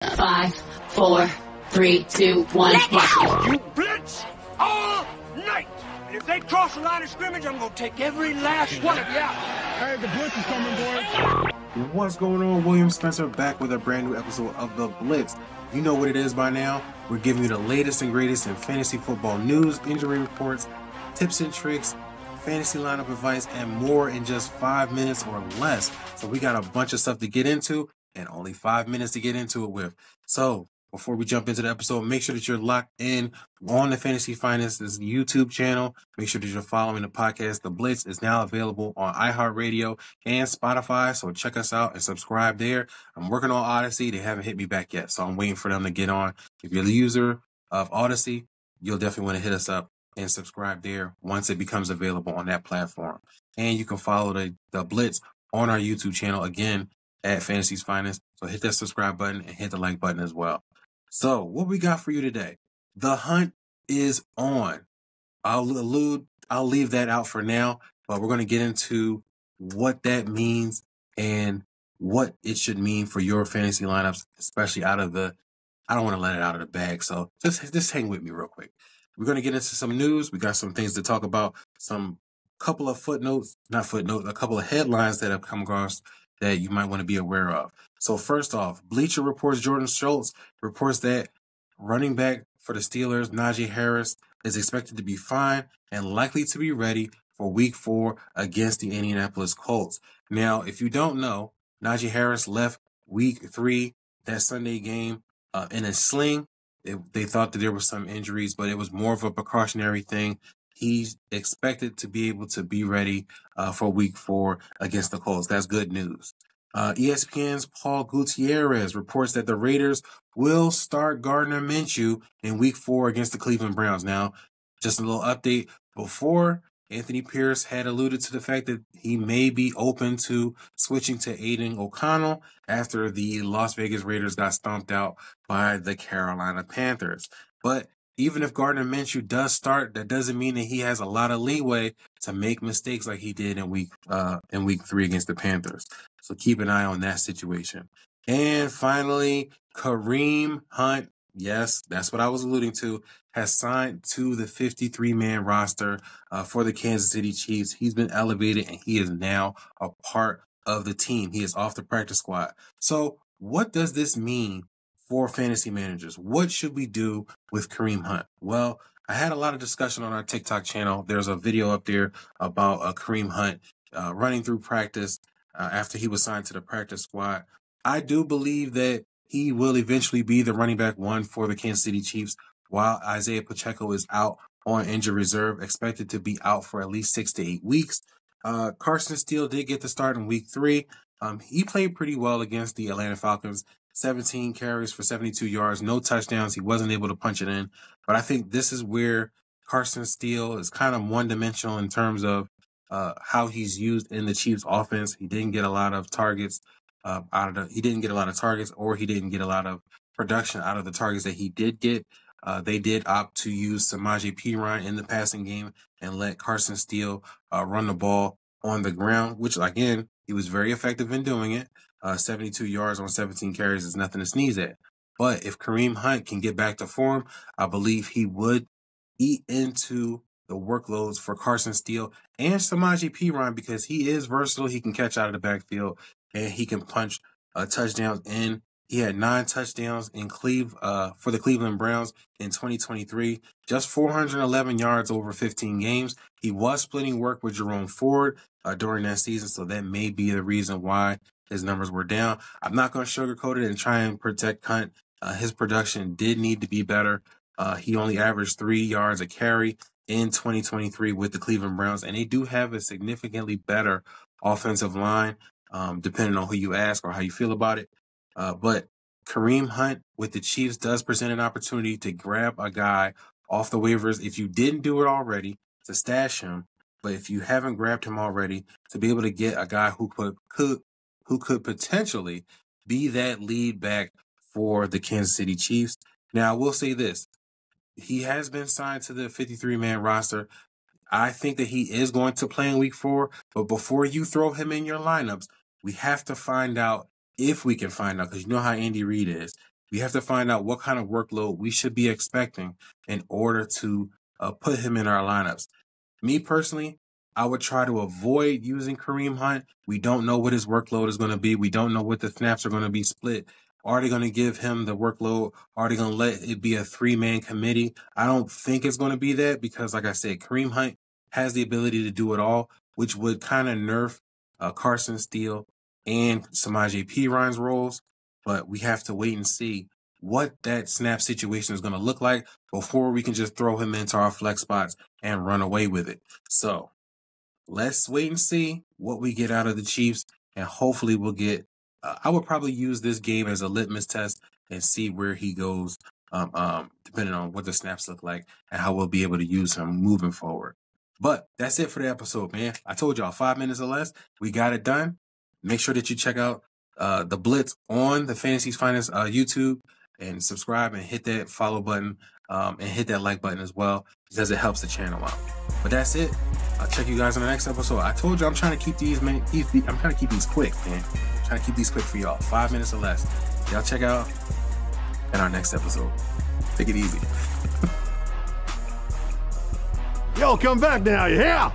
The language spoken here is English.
5, 4, 3, 2, 1. You blitz all night. And if they cross the line of scrimmage, I'm going to take every last one of you out. Hey, the Blitz is coming, boys. What's going on? William Spencer back with a brand new episode of The Blitz. You know what it is by now. We're giving you the latest and greatest in fantasy football news, injury reports, tips and tricks, fantasy lineup advice, and more in just 5 minutes or less. So we got a bunch of stuff to get into and only 5 minutes to get into it with. So before we jump into the episode, make sure that you're locked in on the Fantasy Phinest's YouTube channel. Make sure that you're following the podcast. The Blitz is now available on iHeartRadio and Spotify, so check us out and subscribe there. I'm working on Odyssey. They haven't hit me back yet, so I'm waiting for them to get on. If you're the user of Odyssey, you'll definitely want to hit us up and subscribe there once it becomes available on that platform. And you can follow the Blitz on our YouTube channel, again, at Fantasy's Finest. So hit that subscribe button and hit the like button as well. So what we got for you today? The hunt is on. I'll leave that out for now, but we're going to get into what that means and what it should mean for your fantasy lineups, especially I don't want to let it out of the bag. So just hang with me real quick. We're going to get into some news. We got some things to talk about, a couple of headlines that have come across that you might want to be aware of. So first off, Bleacher Report's Jordan Schultz reports that running back for the Steelers, Najee Harris, is expected to be fine and likely to be ready for Week 4 against the Indianapolis Colts. Now, if you don't know, Najee Harris left Week 3, that Sunday game, in a sling. They thought that there were some injuries, but it was more of a precautionary thing. He's expected to be able to be ready for Week 4 against the Colts. That's good news. ESPN's Paul Gutierrez reports that the Raiders will start Gardner Minshew in Week 4 against the Cleveland Browns. Now, just a little update. Before, Anthony Pierce had alluded to the fact that he may be open to switching to Aiden O'Connell after the Las Vegas Raiders got stomped out by the Carolina Panthers. But even if Gardner Minshew does start, that doesn't mean that he has a lot of leeway to make mistakes like he did in Week 3 against the Panthers. So keep an eye on that situation. And finally, Kareem Hunt, yes, that's what I was alluding to, has signed to the 53-man roster for the Kansas City Chiefs. He's been elevated, and he is now a part of the team. He is off the practice squad. So what does this mean for fantasy managers? What should we do with Kareem Hunt? Well, I had a lot of discussion on our TikTok channel. There's a video up there about Kareem Hunt running through practice after he was signed to the practice squad. I do believe that he will eventually be the running back one for the Kansas City Chiefs, while Isaiah Pacheco is out on injured reserve, expected to be out for at least 6 to 8 weeks. Carson Steele did get the start in Week 3. He played pretty well against the Atlanta Falcons. 17 carries for 72 yards, no touchdowns. He wasn't able to punch it in. But I think this is where Carson Steele is kind of one-dimensional in terms of how he's used in the Chiefs' offense. He didn't get a lot of targets or he didn't get a lot of production out of the targets that he did get. They did opt to use Samaje Perine in the passing game and let Carson Steele run the ball on the ground, which, again, he was very effective in doing it. 72 yards on 17 carries is nothing to sneeze at. But if Kareem Hunt can get back to form, I believe he would eat into the workloads for Carson Steele and Samaje Perine, because he is versatile. He can catch out of the backfield and he can punch touchdowns in. He had 9 touchdowns for the Cleveland Browns in 2023, just 411 yards over 15 games. He was splitting work with Jerome Ford during that season, so that may be the reason why his numbers were down. I'm not going to sugarcoat it and try and protect Hunt. His production did need to be better. He only averaged 3 yards a carry in 2023 with the Cleveland Browns, and they do have a significantly better offensive line, depending on who you ask or how you feel about it. But Kareem Hunt with the Chiefs does present an opportunity to grab a guy off the waivers, if you didn't do it already, to stash him. But if you haven't grabbed him already, to be able to get a guy who could potentially be that lead back for the Kansas City Chiefs. Now, I will say this. He has been signed to the 53-man roster. I think that he is going to play in Week 4, but before you throw him in your lineups, we have to find out, if we can find out, because you know how Andy Reid is. We have to find out what kind of workload we should be expecting in order to put him in our lineups. Me personally, I would try to avoid using Kareem Hunt. We don't know what his workload is going to be. We don't know what the snaps are going to be split. Are they going to give him the workload? Are they going to let it be a 3-man committee? I don't think it's going to be that because, like I said, Kareem Hunt has the ability to do it all, which would kind of nerf Carson Steele and Samaje Perine's roles. But we have to wait and see what that snap situation is going to look like before we can just throw him into our flex spots and run away with it. So let's wait and see what we get out of the Chiefs, and hopefully we'll get I would probably use this game as a litmus test and see where he goes, depending on what the snaps look like and how we'll be able to use him moving forward. But that's it for the episode, man. I told y'all 5 minutes or less. We got it done. Make sure that you check out the Blitz on the Fantasy's Finest YouTube and subscribe and hit that follow button and hit that like button as well because it helps the channel out. But that's it. I'll check you guys in the next episode. I told you I'm trying to keep these, man. I'm trying to keep these quick, man. I'm trying to keep these quick for y'all. 5 minutes or less. Y'all check out in our next episode. Take it easy. Yo, come back now, yeah!